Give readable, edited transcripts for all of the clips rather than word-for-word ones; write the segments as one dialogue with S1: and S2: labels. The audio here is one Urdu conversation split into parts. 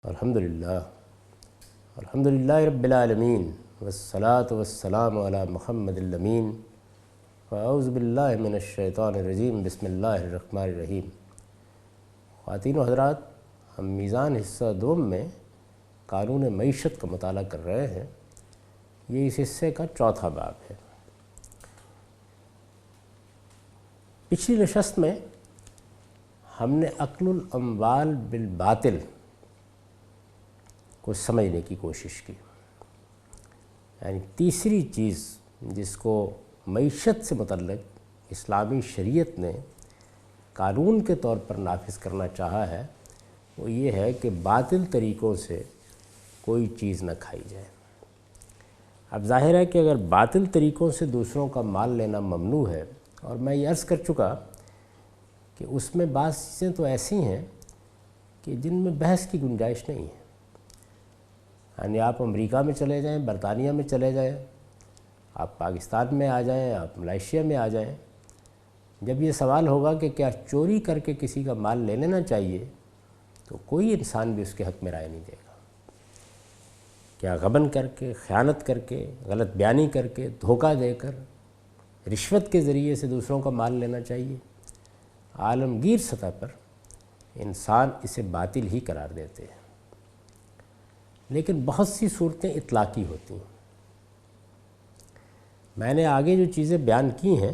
S1: الحمدللہ رب العالمین والصلاة والسلام علی محمد الامین فاعوذ باللہ من الشیطان الرجیم بسم اللہ الرحمن الرحیم۔ خواتین و حضرات، ہم میزان حصہ دوم میں قانون معیشت کا مطالعہ کر رہے ہیں۔ یہ اس حصے کا چوتھا باب ہے۔ پچھلی نشست میں ہم نے اکل الاموال بالباطل کو سمجھنے کی کوشش کی، یعنی تیسری چیز جس کو معیشت سے متعلق اسلامی شریعت نے قانون کے طور پر نافذ کرنا چاہا ہے، وہ یہ ہے کہ باطل طریقوں سے کوئی چیز نہ کھائی جائے۔ اب ظاہر ہے کہ اگر باطل طریقوں سے دوسروں کا مال لینا ممنوع ہے، اور میں یہ عرض کر چکا کہ اس میں بعض چیزیں تو ایسی ہیں کہ جن میں بحث کی گنجائش نہیں ہے، یعنی آپ امریکہ میں چلے جائیں، برطانیہ میں چلے جائیں، آپ پاکستان میں آ جائیں، آپ ملائیشیا میں آ جائیں، جب یہ سوال ہوگا کہ کیا چوری کر کے کسی کا مال لے لینا چاہیے، تو کوئی انسان بھی اس کے حق میں رائے نہیں دے گا۔ کیا غبن کر کے، خیانت کر کے، غلط بیانی کر کے، دھوکہ دے کر، رشوت کے ذریعے سے دوسروں کا مال لینا چاہیے؟ عالمگیر سطح پر انسان اسے باطل ہی قرار دیتے ہیں، لیکن بہت سی صورتیں اطلاقی ہوتی ہیں۔ میں نے آگے جو چیزیں بیان کی ہیں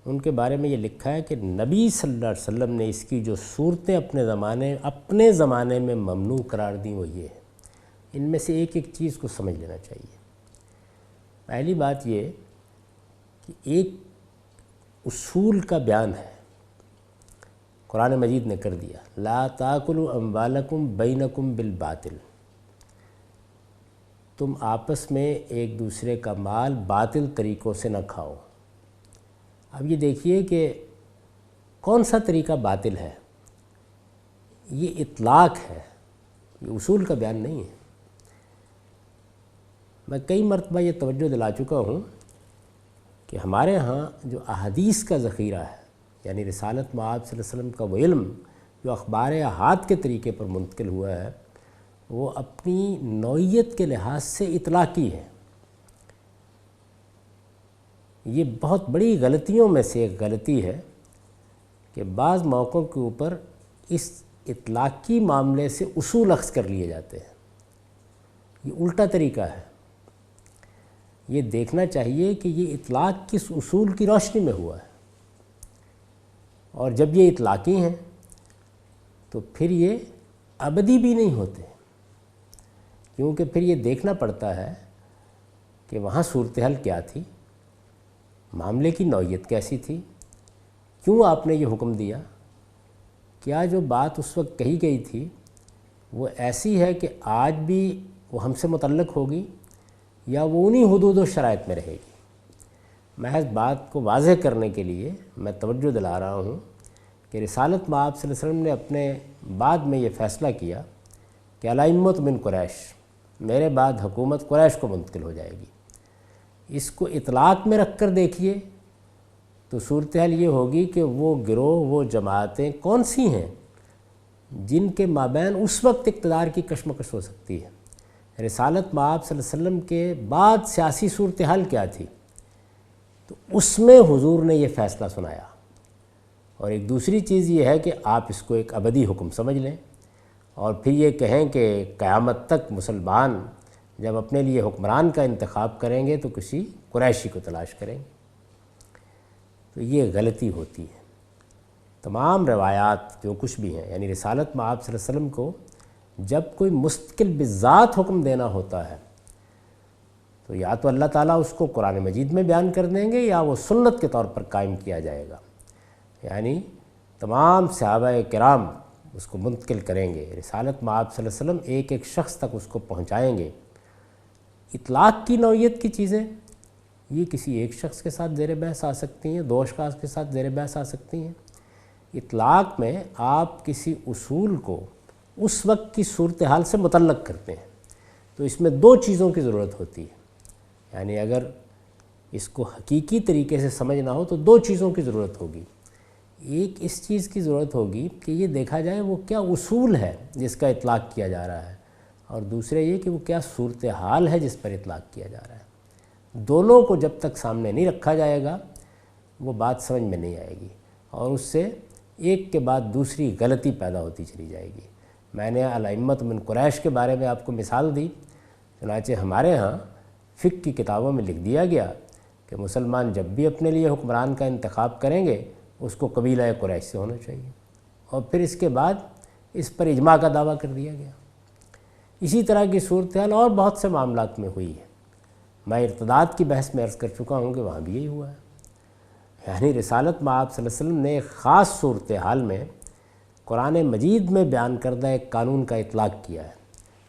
S1: ان کے بارے میں یہ لکھا ہے کہ نبی صلی اللہ علیہ وسلم نے اس کی جو صورتیں اپنے زمانے میں ممنوع قرار دیں وہ یہ ہے۔ ان میں سے ایک ایک چیز کو سمجھ لینا چاہیے۔ پہلی بات یہ کہ ایک اصول کا بیان ہے، قرآن مجید نے کر دیا، لا تاکلوا اموالکم بینکم بالباطل، تم آپس میں ایک دوسرے کا مال باطل طریقوں سے نہ کھاؤ۔ اب یہ دیکھیے کہ کون سا طریقہ باطل ہے، یہ اطلاق ہے، یہ اصول کا بیان نہیں ہے۔ میں کئی مرتبہ یہ توجہ دلا چکا ہوں کہ ہمارے ہاں جو احادیث کا ذخیرہ ہے، یعنی رسالت مآب صلی اللہ علیہ وسلم کا وہ علم جو اخبار احاد کے طریقے پر منتقل ہوا ہے، وہ اپنی نوعیت کے لحاظ سے اطلاقی ہے۔ یہ بہت بڑی غلطیوں میں سے ایک غلطی ہے کہ بعض موقعوں کے اوپر اس اطلاقی معاملے سے اصول اخذ کر لیے جاتے ہیں۔ یہ الٹا طریقہ ہے۔ یہ دیکھنا چاہیے کہ یہ اطلاق کس اصول کی روشنی میں ہوا ہے، اور جب یہ اطلاقی ہیں تو پھر یہ ابدی بھی نہیں ہوتے، کیونکہ پھر یہ دیکھنا پڑتا ہے کہ وہاں صورتحال کیا تھی، معاملے کی نوعیت کیسی تھی، کیوں آپ نے یہ حکم دیا، کیا جو بات اس وقت کہی گئی تھی وہ ایسی ہے کہ آج بھی وہ ہم سے متعلق ہوگی، یا وہ انہی حدود و شرائط میں رہے گی۔ محض بات کو واضح کرنے کے لیے میں توجہ دلا رہا ہوں کہ رسالت مآب صلی اللہ علیہ وسلم نے اپنے بعد میں یہ فیصلہ کیا کہ الائمۃ من قریش، میرے بعد حکومت قریش کو منتقل ہو جائے گی۔ اس کو اطلاق میں رکھ کر دیکھیے تو صورتحال یہ ہوگی کہ وہ گروہ، وہ جماعتیں کون سی ہیں جن کے مابین اس وقت اقتدار کی کشمکش ہو سکتی ہے۔ رسالت مآب صلی اللہ علیہ وسلم کے بعد سیاسی صورتحال کیا تھی، تو اس میں حضور نے یہ فیصلہ سنایا۔ اور ایک دوسری چیز یہ ہے کہ آپ اس کو ایک ابدی حکم سمجھ لیں، اور پھر یہ کہیں کہ قیامت تک مسلمان جب اپنے لیے حکمران کا انتخاب کریں گے تو کسی قریشی کو تلاش کریں گے، تو یہ غلطی ہوتی ہے۔ تمام روایات جو کچھ بھی ہیں، یعنی رسالت مآب صلی اللہ علیہ وسلم کو جب کوئی مستقل بذات حکم دینا ہوتا ہے تو یا تو اللہ تعالیٰ اس کو قرآن مجید میں بیان کر دیں گے، یا وہ سنت کے طور پر قائم کیا جائے گا، یعنی تمام صحابہ کرام اس کو منتقل کریں گے۔ رسالت مآب صلی اللہ علیہ وسلم ایک ایک شخص تک اس کو پہنچائیں گے۔ اطلاق کی نوعیت کی چیزیں یہ کسی ایک شخص کے ساتھ زیر بحث آ سکتی ہیں، دو اشخاص کے ساتھ زیر بحث آ سکتی ہیں۔ اطلاق میں آپ کسی اصول کو اس وقت کی صورتحال سے متعلق کرتے ہیں، تو اس میں دو چیزوں کی ضرورت ہوتی ہے، یعنی اگر اس کو حقیقی طریقے سے سمجھنا ہو تو دو چیزوں کی ضرورت ہوگی۔ ایک اس چیز کی ضرورت ہوگی کہ یہ دیکھا جائے وہ کیا اصول ہے جس کا اطلاق کیا جا رہا ہے، اور دوسرے یہ کہ وہ کیا صورتحال ہے جس پر اطلاق کیا جا رہا ہے۔ دونوں کو جب تک سامنے نہیں رکھا جائے گا وہ بات سمجھ میں نہیں آئے گی، اور اس سے ایک کے بعد دوسری غلطی پیدا ہوتی چلی جائے گی۔ میں نے الائمۃ من قریش کے بارے میں آپ کو مثال دی، چنانچہ ہمارے ہاں فقہ کی کتابوں میں لکھ دیا گیا کہ مسلمان جب بھی اپنے لیے حکمران کا انتخاب کریں گے اس کو قبیلہ قریش سے ہونا چاہیے، اور پھر اس کے بعد اس پر اجماع کا دعویٰ کر دیا گیا۔ اسی طرح کی صورتحال اور بہت سے معاملات میں ہوئی ہے۔ میں ارتداد کی بحث میں عرض کر چکا ہوں کہ وہاں بھی یہی ہوا ہے، یعنی رسالت مآب صلی اللہ علیہ وسلم نے ایک خاص صورتحال میں قرآن مجید میں بیان کردہ ایک قانون کا اطلاق کیا ہے،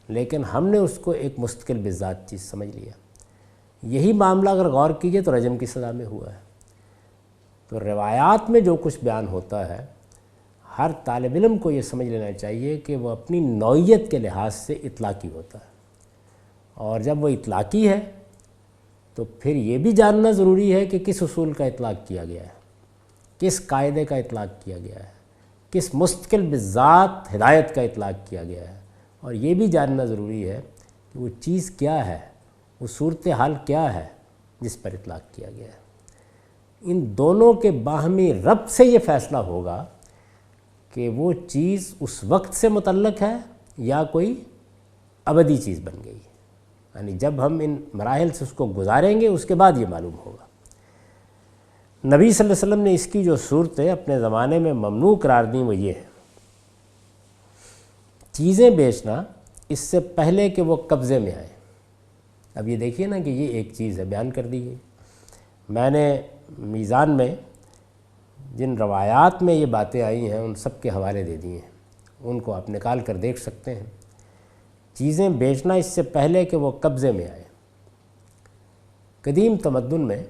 S1: لیکن ہم نے اس کو ایک مستقل بذات چیز سمجھ لیا۔ یہی معاملہ اگر غور کیجئے تو رجم کی سزا میں ہوا ہے۔ تو روایات میں جو کچھ بیان ہوتا ہے ہر طالب علم کو یہ سمجھ لینا چاہیے کہ وہ اپنی نوعیت کے لحاظ سے اطلاقی ہوتا ہے، اور جب وہ اطلاقی ہے تو پھر یہ بھی جاننا ضروری ہے کہ کس اصول کا اطلاق کیا گیا ہے، کس قاعدے کا اطلاق کیا گیا ہے، کس مستقل بذات ہدایت کا اطلاق کیا گیا ہے، اور یہ بھی جاننا ضروری ہے کہ وہ چیز کیا ہے، وہ صورتحال کیا ہے جس پر اطلاق کیا گیا ہے۔ ان دونوں کے باہمی ربط سے یہ فیصلہ ہوگا کہ وہ چیز اس وقت سے متعلق ہے یا کوئی ابدی چیز بن گئی، یعنی جب ہم ان مراحل سے اس کو گزاریں گے اس کے بعد یہ معلوم ہوگا۔ نبی صلی اللہ علیہ وسلم نے اس کی جو صورتیں اپنے زمانے میں ممنوع قرار دیں وہ یہ ہے، چیزیں بیچنا اس سے پہلے کہ وہ قبضے میں آئے۔ اب یہ دیکھیے نا کہ یہ ایک چیز ہے بیان کر دی گئی۔ میں نے میزان میں جن روایات میں یہ باتیں آئی ہیں ان سب کے حوالے دے دیے ہیں، ان کو آپ نکال کر دیکھ سکتے ہیں۔ چیزیں بیچنا اس سے پہلے کہ وہ قبضے میں آئے۔ قدیم تمدن میں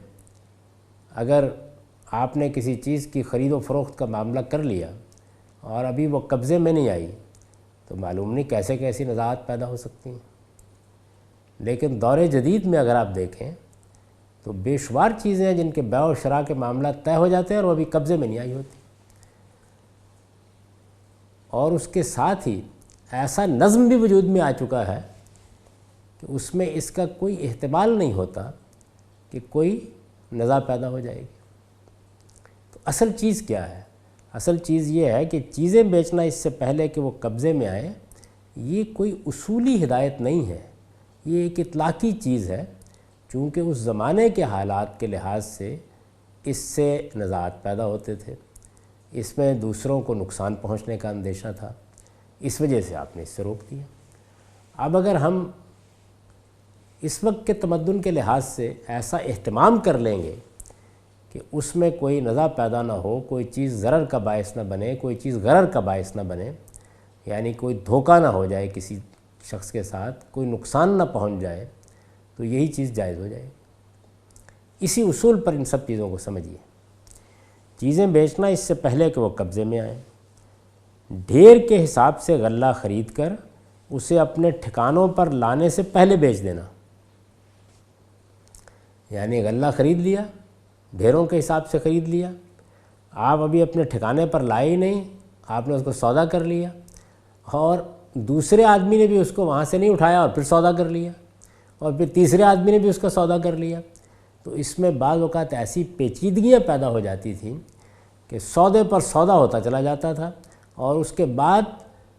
S1: اگر آپ نے کسی چیز کی خرید و فروخت کا معاملہ کر لیا اور ابھی وہ قبضے میں نہیں آئی تو معلوم نہیں کیسے کیسی نزاعات پیدا ہو سکتی ہیں۔ لیکن دور جدید میں اگر آپ دیکھیں تو بے شمار چیزیں ہیں جن کے بیع و شراء کے معاملات طے ہو جاتے ہیں اور وہ ابھی قبضے میں نہیں آئی ہوتی، اور اس کے ساتھ ہی ایسا نظم بھی وجود میں آ چکا ہے کہ اس میں اس کا کوئی احتمال نہیں ہوتا کہ کوئی نزاع پیدا ہو جائے گی۔ تو اصل چیز کیا ہے؟ اصل چیز یہ ہے کہ چیزیں بیچنا اس سے پہلے کہ وہ قبضے میں آئے یہ کوئی اصولی ہدایت نہیں ہے، یہ ایک اطلاقی چیز ہے، چونکہ اس زمانے کے حالات کے لحاظ سے اس سے نزاعات پیدا ہوتے تھے، اس میں دوسروں کو نقصان پہنچنے کا اندیشہ تھا، اس وجہ سے آپ نے اس سے روک دیا۔ اب اگر ہم اس وقت کے تمدن کے لحاظ سے ایسا اہتمام کر لیں گے کہ اس میں کوئی نزاع پیدا نہ ہو، کوئی چیز ضرر کا باعث نہ بنے، کوئی چیز غرر کا باعث نہ بنے، یعنی کوئی دھوکہ نہ ہو جائے کسی شخص کے ساتھ، کوئی نقصان نہ پہنچ جائے، تو یہی چیز جائز ہو جائے گی۔ اسی اصول پر ان سب چیزوں کو سمجھیے۔ چیزیں بیچنا اس سے پہلے کہ وہ قبضے میں آئیں، ڈھیر کے حساب سے غلہ خرید کر اسے اپنے ٹھکانوں پر لانے سے پہلے بیچ دینا، یعنی غلہ خرید لیا، ڈھیروں کے حساب سے خرید لیا، آپ ابھی اپنے ٹھکانے پر لائے ہی نہیں، آپ نے اس کو سودا کر لیا، اور دوسرے آدمی نے بھی اس کو وہاں سے نہیں اٹھایا اور پھر سودا کر لیا، اور پھر تیسرے آدمی نے بھی اس کا سودا کر لیا، تو اس میں بعض اوقات ایسی پیچیدگیاں پیدا ہو جاتی تھیں کہ سودے پر سودا ہوتا چلا جاتا تھا، اور اس کے بعد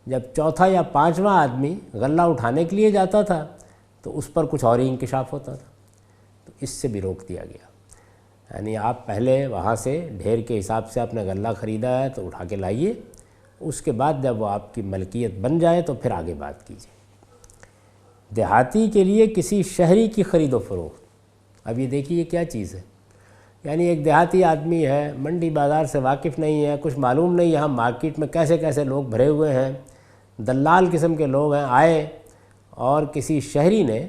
S1: جب چوتھا یا پانچواں آدمی غلہ اٹھانے کے لیے جاتا تھا تو اس پر کچھ اور ہی انکشاف ہوتا تھا، تو اس سے بھی روک دیا گیا۔ یعنی آپ پہلے وہاں سے ڈھیر کے حساب سے آپ نے غلہ خریدا ہے تو اٹھا کے لائیے، اس کے بعد جب وہ آپ کی ملکیت بن جائے تو پھر آگے بات کیجیے۔ دیہاتی کے لیے کسی شہری کی خرید و فروخت، اب یہ دیکھیے کیا چیز ہے، یعنی ایک دیہاتی آدمی ہے، منڈی بازار سے واقف نہیں ہے، کچھ معلوم نہیں یہاں مارکیٹ میں کیسے کیسے لوگ بھرے ہوئے ہیں، دلال قسم کے لوگ ہیں، آئے اور کسی شہری نے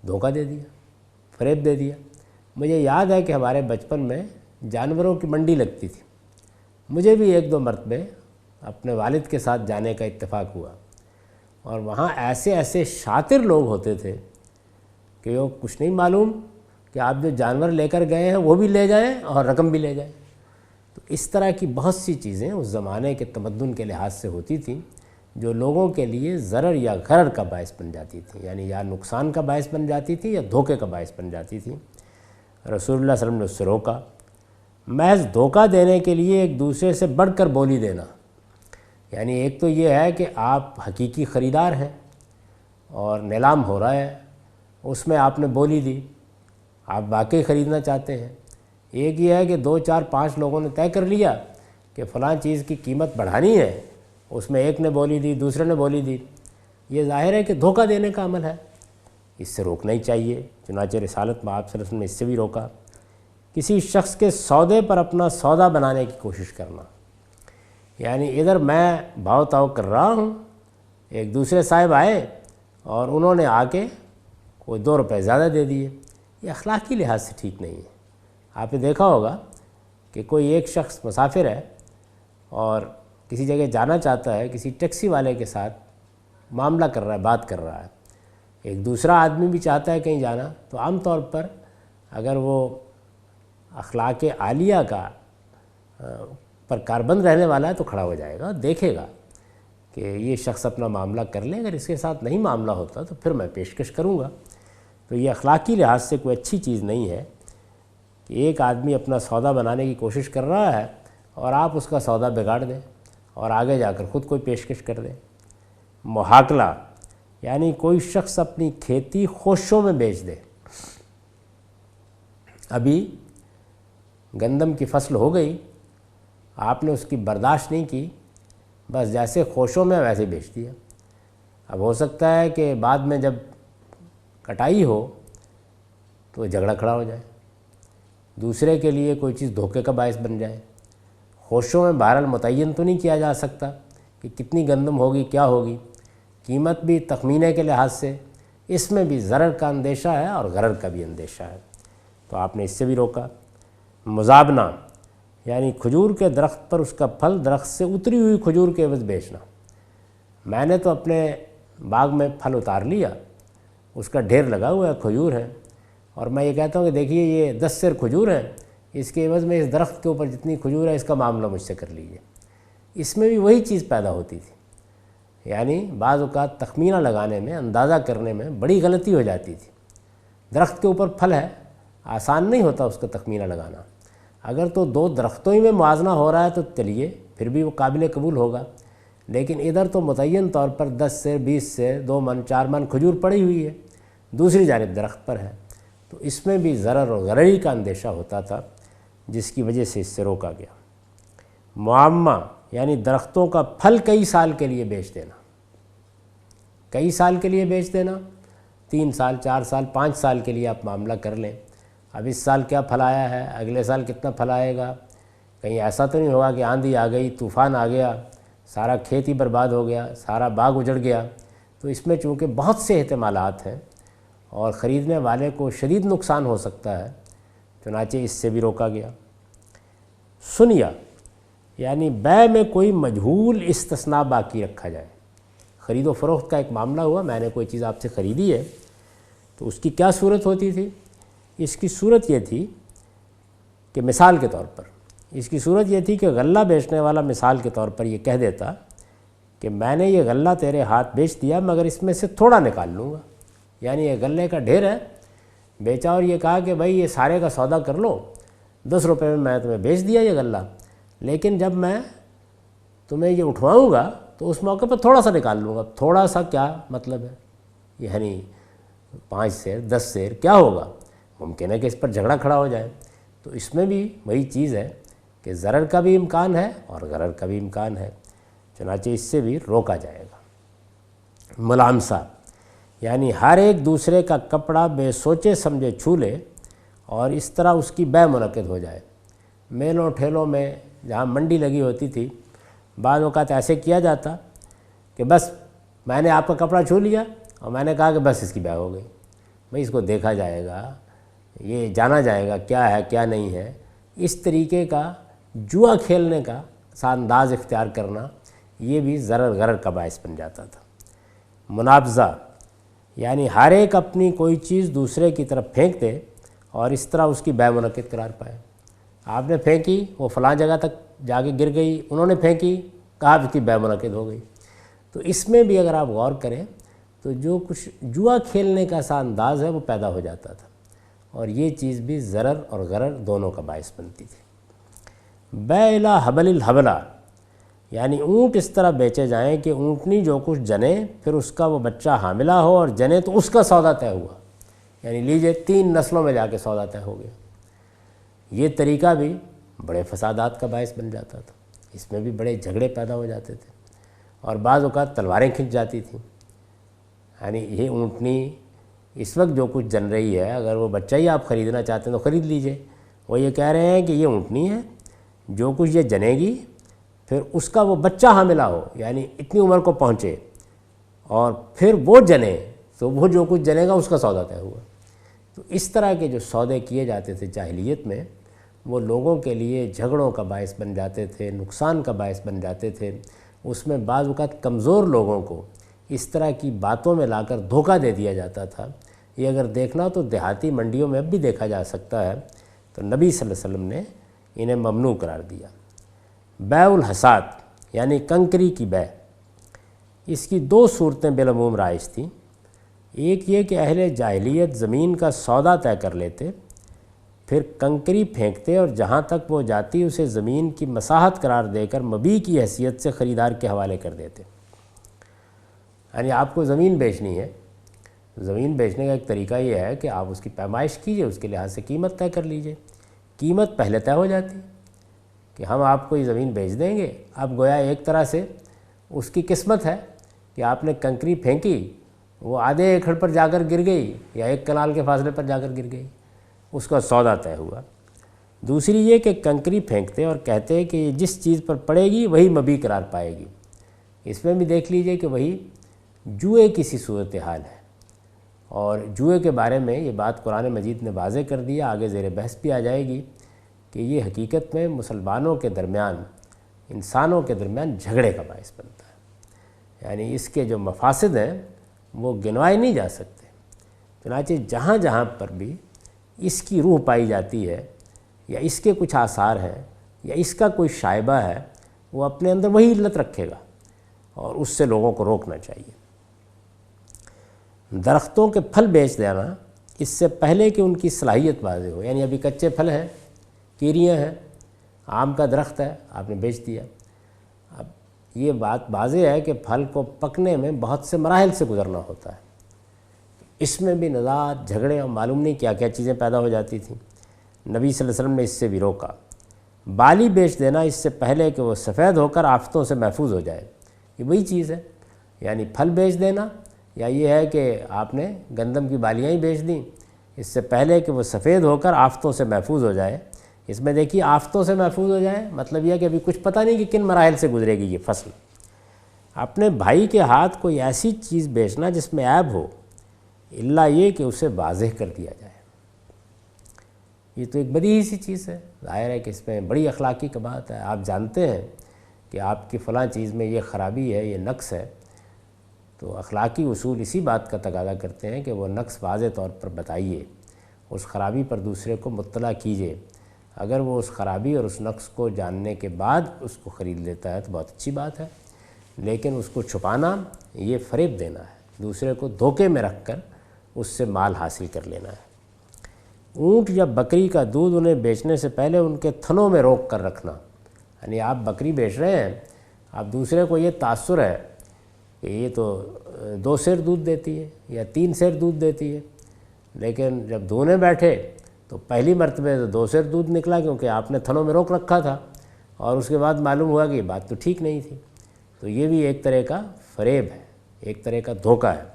S1: دھوکہ دے دیا، فریب دے دیا۔ مجھے یاد ہے کہ ہمارے بچپن میں جانوروں کی منڈی لگتی تھی، مجھے بھی ایک دو مرتبے اپنے والد کے ساتھ جانے کا اتفاق ہوا، اور وہاں ایسے ایسے شاطر لوگ ہوتے تھے کہ وہ کچھ نہیں معلوم کہ آپ جو جانور لے کر گئے ہیں وہ بھی لے جائیں اور رقم بھی لے جائیں۔ تو اس طرح کی بہت سی چیزیں اس زمانے کے تمدن کے لحاظ سے ہوتی تھیں جو لوگوں کے لیے ضرر یا غرر کا باعث بن جاتی تھیں، یعنی یا نقصان کا باعث بن جاتی تھی یا دھوکے کا باعث بن جاتی تھیں۔ رسول اللہ صلی اللہ علیہ وسلم نے اس سے روکا۔ محض دھوکہ دینے کے لیے ایک دوسرے سے بڑھ کر بولی دینا، یعنی ایک تو یہ ہے کہ آپ حقیقی خریدار ہیں اور نیلام ہو رہا ہے، اس میں آپ نے بولی دی، آپ واقعی خریدنا چاہتے ہیں۔ ایک یہ ہے کہ 2 4 5 لوگوں نے طے کر لیا کہ فلاں چیز کی قیمت بڑھانی ہے، اس میں ایک نے بولی دی، دوسرے نے بولی دی، یہ ظاہر ہے کہ دھوکہ دینے کا عمل ہے، اس سے روکنا ہی چاہیے۔ چنانچہ رسالت میں آپ صلی اللہ علیہ وسلم نے اس سے بھی روکا۔ کسی شخص کے سودے پر اپنا سودا بنانے کی کوشش کرنا، یعنی ادھر میں بھاؤ تاؤ کر رہا ہوں، ایک دوسرے صاحب آئے اور انہوں نے آ کے کوئی 2 روپے زیادہ دے دیے، یہ اخلاقی لحاظ سے ٹھیک نہیں ہے۔ آپ نے دیکھا ہوگا کہ کوئی ایک شخص مسافر ہے اور کسی جگہ جانا چاہتا ہے، کسی ٹیکسی والے کے ساتھ معاملہ کر رہا ہے، بات کر رہا ہے، ایک دوسرا آدمی بھی چاہتا ہے کہیں جانا، تو عام طور پر اگر وہ اخلاق عالیہ کا پر کاربند رہنے والا ہے تو کھڑا ہو جائے گا، دیکھے گا کہ یہ شخص اپنا معاملہ کر لے، اگر اس کے ساتھ نہیں معاملہ ہوتا تو پھر میں پیشکش کروں گا۔ تو یہ اخلاقی لحاظ سے کوئی اچھی چیز نہیں ہے کہ ایک آدمی اپنا سودا بنانے کی کوشش کر رہا ہے اور آپ اس کا سودا بگاڑ دیں اور آگے جا کر خود کوئی پیشکش کر دیں۔ محاکلہ، یعنی کوئی شخص اپنی کھیتی خوشوں میں بیچ دے۔ ابھی گندم کی فصل ہو گئی، آپ نے اس کی برداشت نہیں کی، بس جیسے خوشوں میں ویسے بیچ دیا۔ اب ہو سکتا ہے کہ بعد میں جب کٹائی ہو تو جھگڑا کھڑا ہو جائے، دوسرے کے لیے کوئی چیز دھوکے کا باعث بن جائے۔ خوشوں میں بہرحال متعین تو نہیں کیا جا سکتا کہ کتنی گندم ہوگی، کیا ہوگی، قیمت بھی تخمینے کے لحاظ سے، اس میں بھی ضرر کا اندیشہ ہے اور غرر کا بھی اندیشہ ہے، تو آپ نے اس سے بھی روکا۔ مزابنہ، یعنی کھجور کے درخت پر اس کا پھل درخت سے اتری ہوئی کھجور کے عوض بیچنا۔ میں نے تو اپنے باغ میں پھل اتار لیا، اس کا ڈھیر لگا ہوا ہے، کھجور ہے، اور میں یہ کہتا ہوں کہ دیکھیے یہ 10 سیر کھجور ہیں، اس کے عوض میں اس درخت کے اوپر جتنی کھجور ہے اس کا معاملہ مجھ سے کر لیجیے۔ اس میں بھی وہی چیز پیدا ہوتی تھی، یعنی بعض اوقات تخمینہ لگانے میں، اندازہ کرنے میں بڑی غلطی ہو جاتی تھی۔ درخت کے اوپر پھل ہے، آسان نہیں ہوتا اس کا تخمینہ لگانا، اگر تو 2 درختوں ہی میں موازنہ ہو رہا ہے تو چلیے پھر بھی وہ قابل قبول ہوگا، لیکن ادھر تو متعین طور پر 10 سیر 20 سیر 2 من 4 من کھجور پڑی ہوئی ہے، دوسری جانب درخت پر ہے، تو اس میں بھی ضرر اور غرری کا اندیشہ ہوتا تھا، جس کی وجہ سے اس سے روکا گیا۔ معامہ، یعنی درختوں کا پھل کئی سال کے لیے بیچ دینا، کئی سال کے لیے بیچ دینا، 3 سال 4 سال 5 سال کے لیے آپ معاملہ کر لیں، اب اس سال کیا پھل آیا ہے، اگلے سال کتنا پھل آئے گا، کہیں ایسا تو نہیں ہوگا کہ آندھی آ گئی، طوفان آ گیا، سارا کھیت ہی برباد ہو گیا، سارا باغ اجڑ گیا۔ تو اس میں چونکہ بہت سے احتمالات ہیں اور خریدنے والے کو شدید نقصان ہو سکتا ہے، چنانچہ اس سے بھی روکا گیا۔ سنیا، یعنی بیع میں کوئی مجہول استثناء باقی رکھا جائے۔ خرید و فروخت کا ایک معاملہ ہوا، میں نے کوئی چیز آپ سے خریدی ہے، تو اس کی کیا صورت ہوتی تھی؟ اس کی صورت یہ تھی کہ مثال کے طور پر اس کی صورت یہ تھی کہ غلہ بیچنے والا مثال کے طور پر یہ کہہ دیتا کہ میں نے یہ غلہ تیرے ہاتھ بیچ دیا مگر اس میں سے تھوڑا نکال لوں گا، یعنی یہ غلے کا ڈھیر ہے، بیچا اور یہ کہا کہ بھائی یہ سارے کا سودا کر لو، 10 روپے میں تمہیں بیچ دیا یہ غلہ، لیکن جب میں تمہیں یہ اٹھواؤں گا تو اس موقع پر تھوڑا سا نکال لوں گا۔ تھوڑا سا کیا مطلب ہے؟ یعنی 5 سیر 10 سیر کیا ہوگا؟ ممکن ہے کہ اس پر جھگڑا کھڑا ہو جائے۔ تو اس میں بھی وہی چیز ہے کہ ضرر کا بھی امکان ہے اور غرر کا بھی امکان ہے، چنانچہ اس سے بھی روکا جائے گا۔ ملامسہ، یعنی ہر ایک دوسرے کا کپڑا بے سوچے سمجھے چھو لے اور اس طرح اس کی بیع منعقد ہو جائے۔ میلوں ٹھیلوں میں جہاں منڈی لگی ہوتی تھی، بعض اوقات ایسے کیا جاتا کہ بس میں نے آپ کا کپڑا چھو لیا اور میں نے کہا کہ بس اس کی بیع ہو گئی، بھئی اس کو دیکھا جائے گا، یہ جانا جائے گا کیا ہے کیا نہیں ہے۔ اس طریقے کا جوا کھیلنے کا انداز اختیار کرنا، یہ بھی ضرر غرر کا باعث بن جاتا تھا۔ منابضہ، یعنی ہر ایک اپنی کوئی چیز دوسرے کی طرف پھینک دے اور اس طرح اس کی بیع منعقد قرار پائے۔ آپ نے پھینکی وہ فلاں جگہ تک جا کے گر گئی، انہوں نے پھینکی، کہا اس کی بیع منعقد ہو گئی۔ تو اس میں بھی اگر آپ غور کریں تو جو کچھ جوا کھیلنے کا سا انداز ہے وہ پیدا ہو جاتا تھا، اور یہ چیز بھی ضرر اور غرر دونوں کا باعث بنتی تھی۔ بیع الی حبل الحبلہ، یعنی اونٹ اس طرح بیچے جائیں کہ اونٹنی جو کچھ جنے پھر اس کا وہ بچہ حاملہ ہو اور جنے تو اس کا سودا طے ہوا، یعنی لیجئے 3 نسلوں میں جا کے سودا طے ہو گیا۔ یہ طریقہ بھی بڑے فسادات کا باعث بن جاتا تھا، اس میں بھی بڑے جھگڑے پیدا ہو جاتے تھے، اور بعض اوقات تلواریں کھنچ جاتی تھیں۔ یعنی یہ اونٹنی اس وقت جو کچھ جن رہی ہے، اگر وہ بچہ ہی آپ خریدنا چاہتے ہیں تو خرید لیجئے۔ وہ یہ کہہ رہے ہیں کہ یہ اونٹنی ہے، جو کچھ یہ جنے گی پھر اس کا وہ بچہ حاملہ ہو، یعنی اتنی عمر کو پہنچے اور پھر وہ جنے تو وہ جو کچھ جنے گا اس کا سودا طے ہوا۔ تو اس طرح کے جو سودے کیے جاتے تھے جاہلیت میں، وہ لوگوں کے لیے جھگڑوں کا باعث بن جاتے تھے، نقصان کا باعث بن جاتے تھے۔ اس میں بعض اوقات کمزور لوگوں کو اس طرح کی باتوں میں لا کر دھوکہ دے دیا جاتا تھا۔ یہ اگر دیکھنا تو دیہاتی منڈیوں میں اب بھی دیکھا جا سکتا ہے، تو نبی صلی اللہ علیہ وسلم نے انہیں ممنوع قرار دیا۔ بیع الحصاد، یعنی کنکری کی بیع، اس کی 2 صورتیں بالعموم رائج تھیں۔ ایک یہ کہ اہل جاہلیت زمین کا سودا طے کر لیتے، پھر کنکری پھینکتے اور جہاں تک وہ جاتی اسے زمین کی مساحت قرار دے کر مبیع کی حیثیت سے خریدار کے حوالے کر دیتے۔ یعنی آپ کو زمین بیچنی ہے، زمین بیچنے کا ایک طریقہ یہ ہے کہ آپ اس کی پیمائش کیجئے، اس کے لحاظ سے قیمت طے کر لیجئے۔ قیمت پہلے طے ہو جاتی کہ ہم آپ کو یہ زمین بیچ دیں گے۔ اب گویا ایک طرح سے اس کی قسمت ہے کہ آپ نے کنکری پھینکی، وہ آدھے ایکڑ پر جا کر گر گئی یا 1 کنال کے فاصلے پر جا کر گر گئی، اس کا سودا طے ہوا۔ دوسری یہ کہ کنکری پھینکتے اور کہتے کہ یہ جس چیز پر پڑے گی وہی مبیع قرار پائے گی۔ اس میں بھی دیکھ لیجئے کہ وہی جوئے کی سی صورتحال ہے، اور جوئے کے بارے میں یہ بات قرآن مجید نے واضح کر دیا، آگے زیر بحث بھی آ جائے گی کہ یہ حقیقت میں مسلمانوں کے درمیان، انسانوں کے درمیان جھگڑے کا باعث بنتا ہے۔ یعنی اس کے جو مفاسد ہیں وہ گنوائے نہیں جا سکتے۔ چنانچہ جہاں جہاں پر بھی اس کی روح پائی جاتی ہے یا اس کے کچھ آثار ہیں یا اس کا کوئی شائبہ ہے، وہ اپنے اندر وہی علت رکھے گا، اور اس سے لوگوں کو روکنا چاہیے۔ درختوں کے پھل بیچ دینا اس سے پہلے کہ ان کی صلاحیت واضح ہو، یعنی ابھی کچے پھل ہیں، کیریاں ہیں، آم کا درخت ہے، آپ نے بیچ دیا۔ اب یہ بات واضح ہے کہ پھل کو پکنے میں بہت سے مراحل سے گزرنا ہوتا ہے، اس میں بھی نزاعات، جھگڑے اور معلوم نہیں کیا کیا چیزیں پیدا ہو جاتی تھیں۔ نبی صلی اللہ علیہ وسلم نے اس سے بھی روکا۔ بالی بیچ دینا اس سے پہلے کہ وہ سفید ہو کر آفتوں سے محفوظ ہو جائے، یہ وہی چیز ہے، یعنی پھل بیچ دینا یا یہ ہے کہ آپ نے گندم کی بالیاں ہی بیچ دیں اس سے پہلے کہ وہ سفید ہو کر آفتوں سے محفوظ ہو جائے۔ اس میں دیکھیے آفتوں سے محفوظ ہو جائے مطلب یہ ہے کہ ابھی کچھ پتہ نہیں کہ کن مراحل سے گزرے گی یہ فصل۔ اپنے بھائی کے ہاتھ کوئی ایسی چیز بیچنا جس میں عیب ہو، الا یہ کہ اسے واضح کر دیا جائے، یہ تو ایک بدیہی سی چیز ہے، ظاہر ہے کہ اس میں بڑی اخلاقی کا بات ہے۔ آپ جانتے ہیں کہ آپ کی فلاں چیز میں یہ خرابی ہے، یہ نقص ہے، تو اخلاقی اصول اسی بات کا تقاضا کرتے ہیں کہ وہ نقص واضح طور پر بتائیے، اس خرابی پر دوسرے کو مطلع کیجیے۔ اگر وہ اس خرابی اور اس نقص کو جاننے کے بعد اس کو خرید لیتا ہے تو بہت اچھی بات ہے، لیکن اس کو چھپانا یہ فریب دینا ہے، دوسرے کو دھوکے میں رکھ کر اس سے مال حاصل کر لینا ہے۔ اونٹ یا بکری کا دودھ انہیں بیچنے سے پہلے ان کے تھنوں میں روک کر رکھنا، یعنی آپ بکری بیچ رہے ہیں، آپ دوسرے کو یہ تاثر ہے کہ یہ تو 2 سیر دودھ دیتی ہے یا 3 سیر دودھ دیتی ہے، لیکن جب دھونے بیٹھے تو پہلی مرتبہ تو 2 سیر دودھ نکلا کیونکہ آپ نے تھنوں میں روک رکھا تھا، اور اس کے بعد معلوم ہوا کہ یہ بات تو ٹھیک نہیں تھی۔ تو یہ بھی ایک طرح کا فریب ہے، ایک طرح کا دھوکہ ہے۔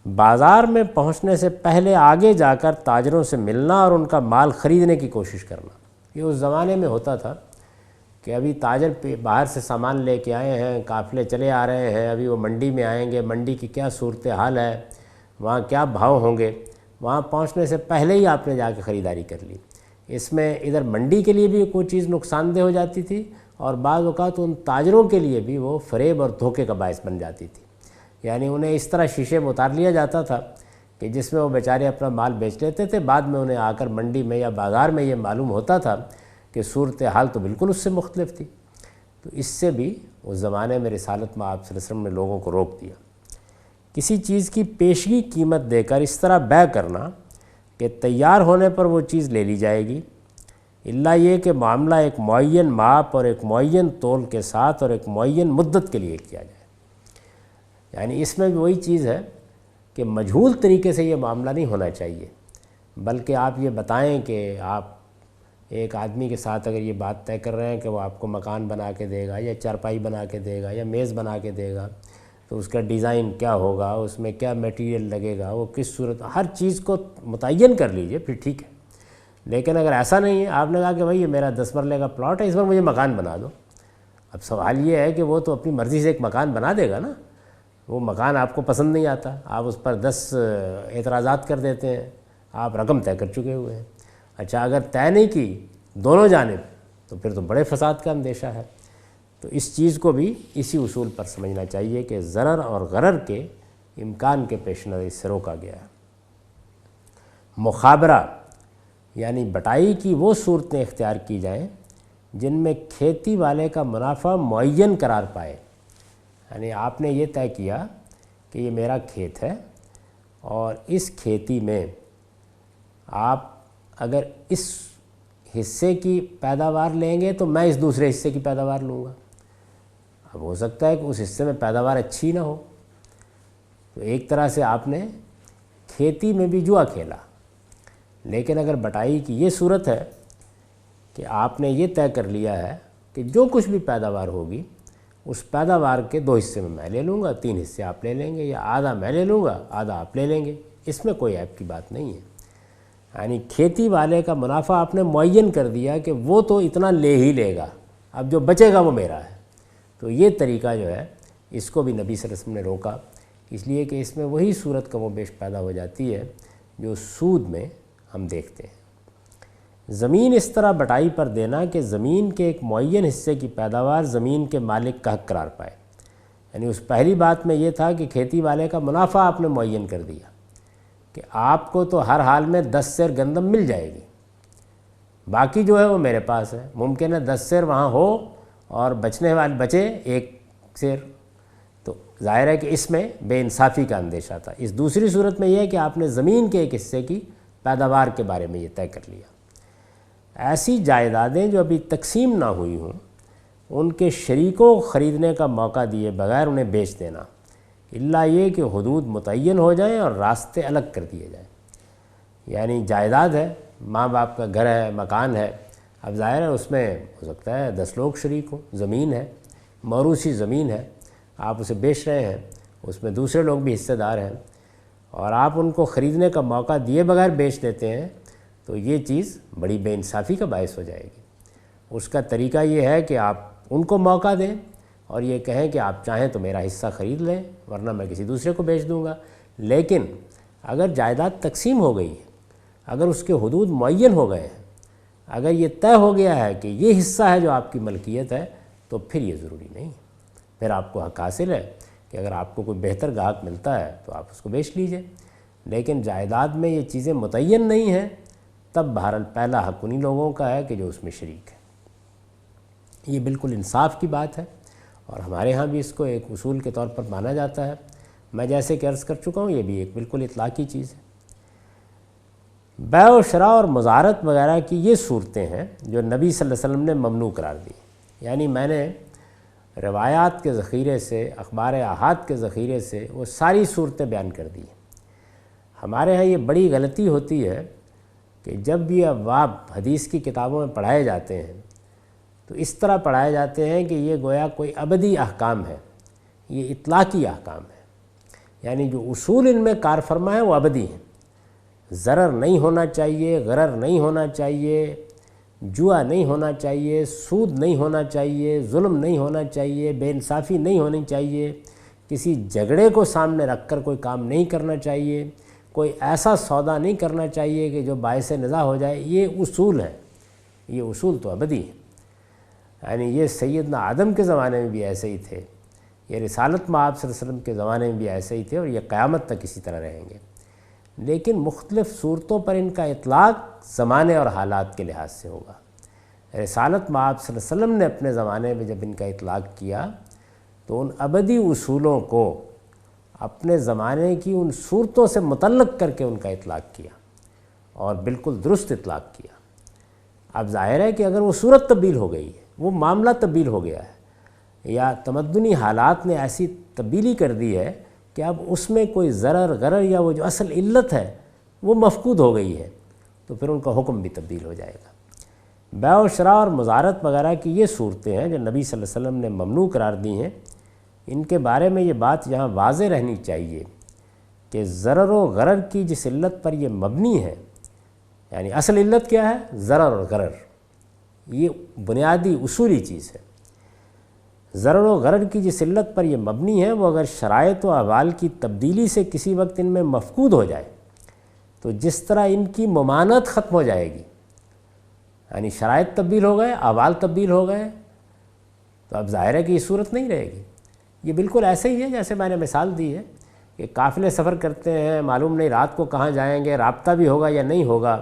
S1: بازار میں پہنچنے سے پہلے آگے جا کر تاجروں سے ملنا اور ان کا مال خریدنے کی کوشش کرنا، یہ اس زمانے میں ہوتا تھا کہ ابھی تاجر باہر سے سامان لے کے آئے ہیں، قافلے چلے آ رہے ہیں، ابھی وہ منڈی میں آئیں گے، منڈی کی کیا صورتحال ہے، وہاں کیا بھاؤ ہوں گے، وہاں پہنچنے سے پہلے ہی آپ نے جا کے خریداری کر لی۔ اس میں ادھر منڈی کے لیے بھی کوئی چیز نقصان دہ ہو جاتی تھی، اور بعض اوقات ان تاجروں کے لیے بھی وہ فریب اور دھوکے کا باعث بن جاتی تھی۔ یعنی انہیں اس طرح شیشے میں اتار لیا جاتا تھا کہ جس میں وہ بیچارے اپنا مال بیچ لیتے تھے، بعد میں انہیں آ کر منڈی میں یا بازار میں یہ معلوم ہوتا تھا کہ صورتحال تو بالکل اس سے مختلف تھی۔ تو اس سے بھی اس زمانے میں رسالت میں آپ صلی اللہ علیہ وسلم نے لوگوں کو روک دیا۔ کسی چیز کی پیشگی قیمت دے کر اس طرح بیع کرنا کہ تیار ہونے پر وہ چیز لے لی جائے گی، الا یہ کہ معاملہ ایک معین ماپ اور ایک معین تول کے ساتھ اور ایک معین مدت کے لیے کیا جائے۔ یعنی اس میں بھی وہی چیز ہے کہ مجہول طریقے سے یہ معاملہ نہیں ہونا چاہیے، بلکہ آپ یہ بتائیں کہ آپ ایک آدمی کے ساتھ اگر یہ بات طے کر رہے ہیں کہ وہ آپ کو مکان بنا کے دے گا یا چارپائی بنا کے دے گا یا میز بنا کے دے گا، تو اس کا ڈیزائن کیا ہوگا، اس میں کیا میٹیریل لگے گا، وہ کس صورت، ہر چیز کو متعین کر لیجئے، پھر ٹھیک ہے۔ لیکن اگر ایسا نہیں ہے، آپ نے کہا کہ بھائی یہ میرا 10 مرلے کا پلاٹ ہے، اس پر مجھے مکان بنا دو، اب سوال یہ ہے کہ وہ تو اپنی مرضی سے ایک مکان بنا دے گا نا، وہ مکان آپ کو پسند نہیں آتا، آپ اس پر 10 اعتراضات کر دیتے ہیں، آپ رقم طے کر چکے ہوئے ہیں۔ اچھا اگر طے نہیں کی دونوں جانب تو پھر تو بڑے فساد کا اندیشہ ہے۔ تو اس چیز کو بھی اسی اصول پر سمجھنا چاہیے کہ ضرر اور غرر کے امکان کے پیش نظر اس سے روکا گیا ہے۔ مخابرہ یعنی بٹائی کی وہ صورتیں اختیار کی جائیں جن میں کھیتی والے کا منافع معین قرار پائے۔ یعنی آپ نے یہ طے کیا کہ یہ میرا کھیت ہے اور اس کھیتی میں آپ اگر اس حصے کی پیداوار لیں گے تو میں اس دوسرے حصے کی پیداوار لوں گا۔ اب ہو سکتا ہے کہ اس حصے میں پیداوار اچھی نہ ہو، تو ایک طرح سے آپ نے کھیتی میں بھی جوا کھیلا۔ لیکن اگر بٹائی کی یہ صورت ہے کہ آپ نے یہ طے کر لیا ہے کہ جو کچھ بھی پیداوار ہوگی اس پیداوار کے 2 حصے میں لے لوں گا، 3 حصے آپ لے لیں گے، یا آدھا میں لے لوں گا آدھا آپ لے لیں گے، اس میں کوئی عیب کی بات نہیں ہے۔ یعنی کھیتی والے کا منافع آپ نے معین کر دیا کہ وہ تو اتنا لے ہی لے گا، اب جو بچے گا وہ میرا ہے۔ تو یہ طریقہ جو ہے اس کو بھی نبی صلی اللہ علیہ وسلم نے روکا، اس لیے کہ اس میں وہی صورت کم و بیش پیدا ہو جاتی ہے جو سود میں ہم دیکھتے ہیں۔ زمین اس طرح بٹائی پر دینا کہ زمین کے ایک معین حصے کی پیداوار زمین کے مالک کا حق قرار پائے۔ یعنی اس پہلی بات میں یہ تھا کہ کھیتی والے کا منافع آپ نے معین کر دیا کہ آپ کو تو ہر حال میں 10 سیر گندم مل جائے گی، باقی جو ہے وہ میرے پاس ہے۔ ممکن ہے 10 سیر وہاں ہو اور بچنے والے بچے 1 سیر، تو ظاہر ہے کہ اس میں بے انصافی کا اندیشہ تھا۔ اس دوسری صورت میں یہ ہے کہ آپ نے زمین کے ایک حصے کی پیداوار کے بارے میں یہ طے کر لیا۔ ایسی جائیدادیں جو ابھی تقسیم نہ ہوئی ہوں ان کے شریکوں کو خریدنے کا موقع دیے بغیر انہیں بیچ دینا، الا یہ کہ حدود متعین ہو جائیں اور راستے الگ کر دیے جائیں۔ یعنی جائیداد ہے، ماں باپ کا گھر ہے، مکان ہے، اب ظاہر ہے اس میں ہو سکتا ہے 10 لوگ شریک ہوں، زمین ہے، موروثی زمین ہے، آپ اسے بیچ رہے ہیں، اس میں دوسرے لوگ بھی حصے دار ہیں، اور آپ ان کو خریدنے کا موقع دیے بغیر بیچ دیتے ہیں، تو یہ چیز بڑی بے انصافی کا باعث ہو جائے گی۔ اس کا طریقہ یہ ہے کہ آپ ان کو موقع دیں اور یہ کہیں کہ آپ چاہیں تو میرا حصہ خرید لیں ورنہ میں کسی دوسرے کو بیچ دوں گا۔ لیکن اگر جائیداد تقسیم ہو گئی ہے، اگر اس کے حدود معین ہو گئے ہیں، اگر یہ طے ہو گیا ہے کہ یہ حصہ ہے جو آپ کی ملکیت ہے، تو پھر یہ ضروری نہیں، پھر آپ کو حق حاصل ہے کہ اگر آپ کو کوئی بہتر گاہک ملتا ہے تو آپ اس کو بیچ لیجئے۔ لیکن جائیداد میں یہ چیزیں متعین نہیں ہیں، تب بہرحال پہلا حق انہی لوگوں کا ہے کہ جو اس میں شریک ہے۔ یہ بالکل انصاف کی بات ہے، اور ہمارے ہاں بھی اس کو ایک اصول کے طور پر مانا جاتا ہے۔ میں جیسے کہ عرض کر چکا ہوں، یہ بھی ایک بالکل اطلاقی چیز ہے۔ بیع و شراء اور مزارت وغیرہ کی یہ صورتیں ہیں جو نبی صلی اللہ علیہ وسلم نے ممنوع قرار دی۔ یعنی میں نے روایات کے ذخیرے سے، اخبار احاد کے ذخیرے سے وہ ساری صورتیں بیان کر دی۔ ہمارے ہاں یہ بڑی غلطی ہوتی ہے کہ جب بھی ابواب حدیث کی کتابوں میں پڑھائے جاتے ہیں تو اس طرح پڑھائے جاتے ہیں کہ یہ گویا کوئی ابدی احکام ہے، یہ اطلاقی احکام ہے، یعنی جو اصول ان میں کار فرما ہے وہ ابدی ہیں۔ ضرر نہیں ہونا چاہیے، غرر نہیں ہونا چاہیے، جوا نہیں ہونا چاہیے، سود نہیں ہونا چاہیے، ظلم نہیں ہونا چاہیے، بے انصافی نہیں ہونی چاہیے، کسی جھگڑے کو سامنے رکھ کر کوئی کام نہیں کرنا چاہیے، کوئی ایسا سودا نہیں کرنا چاہیے کہ جو باعث نزاع ہو جائے۔ یہ اصول ہے، یہ اصول تو ابدی ہے۔ یعنی یہ سیدنا آدم کے زمانے میں بھی ایسے ہی تھے، یہ رسالت مآب صلی اللہ علیہ وسلم کے زمانے میں بھی ایسے ہی تھے، اور یہ قیامت تک اسی طرح رہیں گے۔ لیکن مختلف صورتوں پر ان کا اطلاق زمانے اور حالات کے لحاظ سے ہوگا۔ رسالت مآب صلی اللہ علیہ وسلم نے اپنے زمانے میں جب ان کا اطلاق کیا تو ان ابدی اصولوں کو اپنے زمانے کی ان صورتوں سے متعلق کر کے ان کا اطلاق کیا اور بالکل درست اطلاق کیا۔ اب ظاہر ہے کہ اگر وہ صورت تبدیل ہو گئی ہے، وہ معاملہ تبدیل ہو گیا ہے، یا تمدنی حالات نے ایسی تبدیلی کر دی ہے کہ اب اس میں کوئی ضرر غرر یا وہ جو اصل علت ہے وہ مفقود ہو گئی ہے، تو پھر ان کا حکم بھی تبدیل ہو جائے گا۔ بیع و شراء اور مزارت وغیرہ کی یہ صورتیں ہیں جو نبی صلی اللہ علیہ وسلم نے ممنوع قرار دی ہیں، ان کے بارے میں یہ بات یہاں واضح رہنی چاہیے کہ ضرر و غرر کی جس علت پر یہ مبنی ہے، یعنی اصل علت کیا ہے؟ ضرر اور غرر، یہ بنیادی اصولی چیز ہے۔ ضرر و غرر کی جس علت پر یہ مبنی ہے وہ اگر شرائط و احوال کی تبدیلی سے کسی وقت ان میں مفقود ہو جائے تو جس طرح ان کی ممانعت ختم ہو جائے گی، یعنی شرائط تبدیل ہو گئے، احوال تبدیل ہو گئے، تو اب ظاہر ہے کہ یہ صورت نہیں رہے گی۔ یہ بالکل ایسے ہی ہے جیسے میں نے مثال دی ہے کہ قافلے سفر کرتے ہیں، معلوم نہیں رات کو کہاں جائیں گے، رابطہ بھی ہوگا یا نہیں ہوگا،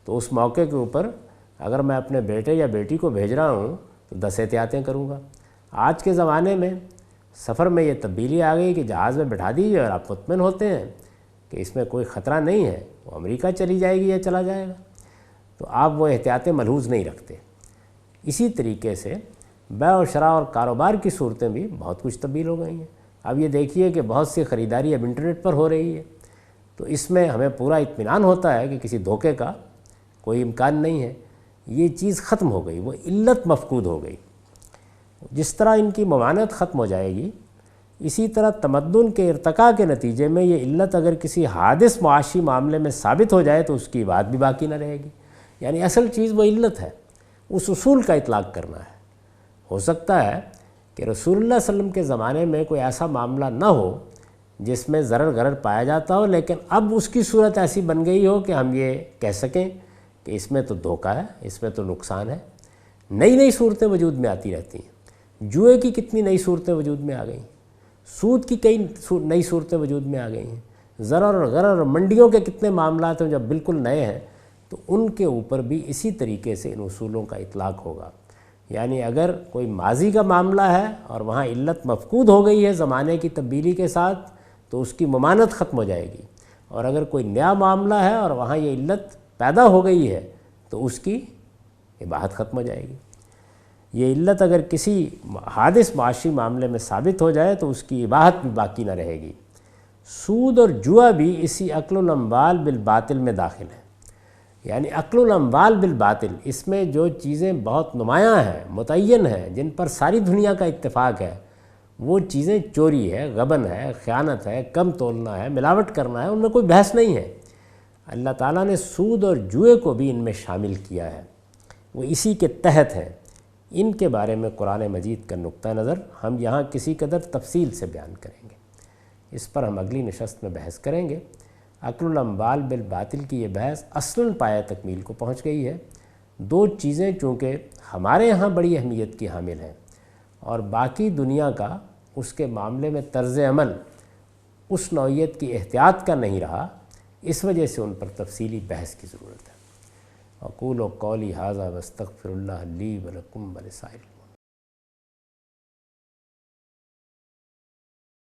S1: تو اس موقع کے اوپر اگر میں اپنے بیٹے یا بیٹی کو بھیج رہا ہوں تو 10 احتیاطیں کروں گا۔ آج کے زمانے میں سفر میں یہ تبدیلی آ گئی کہ جہاز میں بٹھا دیجیے اور آپ مطمئن ہوتے ہیں کہ اس میں کوئی خطرہ نہیں ہے، وہ امریکہ چلی جائے گی یا چلا جائے گا، تو آپ وہ احتیاطیں ملحوظ نہیں رکھتے۔ اسی طریقے سے بیع و شراء اور کاروبار کی صورتیں بھی بہت کچھ تبدیل ہو گئی ہیں۔ اب یہ دیکھیے کہ بہت سی خریداری اب انٹرنیٹ پر ہو رہی ہے، تو اس میں ہمیں پورا اطمینان ہوتا ہے کہ کسی دھوکے کا کوئی امکان نہیں ہے۔ یہ چیز ختم ہو گئی، وہ علت مفقود ہو گئی۔ جس طرح ان کی ممانعت ختم ہو جائے گی، اسی طرح تمدن کے ارتقاء کے نتیجے میں یہ علت اگر کسی حادث معاشی معاملے میں ثابت ہو جائے تو اس کی بات بھی باقی نہ رہے گی۔ یعنی اصل چیز وہ علت ہے، اس اصول کا اطلاق کرنا ہے۔ ہو سکتا ہے کہ رسول اللہ صلی اللہ علیہ وسلم کے زمانے میں کوئی ایسا معاملہ نہ ہو جس میں ضرر غرر پایا جاتا ہو، لیکن اب اس کی صورت ایسی بن گئی ہو کہ ہم یہ کہہ سکیں کہ اس میں تو دھوکہ ہے، اس میں تو نقصان ہے۔ نئی نئی صورتیں وجود میں آتی رہتی ہیں۔ جوئے کی کتنی نئی صورتیں وجود میں آ گئی ہیں، سود کی کئی نئی صورتیں وجود میں آ گئی ہیں، ضرر اور غرر اور منڈیوں کے کتنے معاملات ہیں جب بالکل نئے ہیں، تو ان کے اوپر بھی اسی طریقے سے ان اصولوں کا اطلاق ہوگا۔ یعنی اگر کوئی ماضی کا معاملہ ہے اور وہاں علت مفقود ہو گئی ہے زمانے کی تبدیلی کے ساتھ، تو اس کی ممانعت ختم ہو جائے گی، اور اگر کوئی نیا معاملہ ہے اور وہاں یہ علت پیدا ہو گئی ہے تو اس کی اباحت ختم ہو جائے گی۔ یہ علت اگر کسی حادث معاشی معاملے میں ثابت ہو جائے تو اس کی اباحت بھی باقی نہ رہے گی۔ سود اور جوا بھی اسی اکل الاموال بالباطل میں داخل ہے۔ یعنی اکل الاموال بالباطل، اس میں جو چیزیں بہت نمایاں ہیں، متعین ہیں، جن پر ساری دنیا کا اتفاق ہے، وہ چیزیں چوری ہے، غبن ہے، خیانت ہے، کم تولنا ہے، ملاوٹ کرنا ہے، ان میں کوئی بحث نہیں ہے۔ اللہ تعالیٰ نے سود اور جوئے کو بھی ان میں شامل کیا ہے، وہ اسی کے تحت ہیں۔ ان کے بارے میں قرآن مجید کا نقطہ نظر ہم یہاں کسی قدر تفصیل سے بیان کریں گے، اس پر ہم اگلی نشست میں بحث کریں گے۔ اکل الاموال بالباطل کی یہ بحث اصلاً پایہ تکمیل کو پہنچ گئی ہے۔ دو چیزیں چونکہ ہمارے ہاں بڑی اہمیت کی حامل ہیں اور باقی دنیا کا اس کے معاملے میں طرز عمل اس نوعیت کی احتیاط کا نہیں رہا، اس وجہ سے ان پر تفصیلی بحث کی ضرورت ہے۔ اقول قولی ھذا واستغفر اللہ لی ولکم ولسائر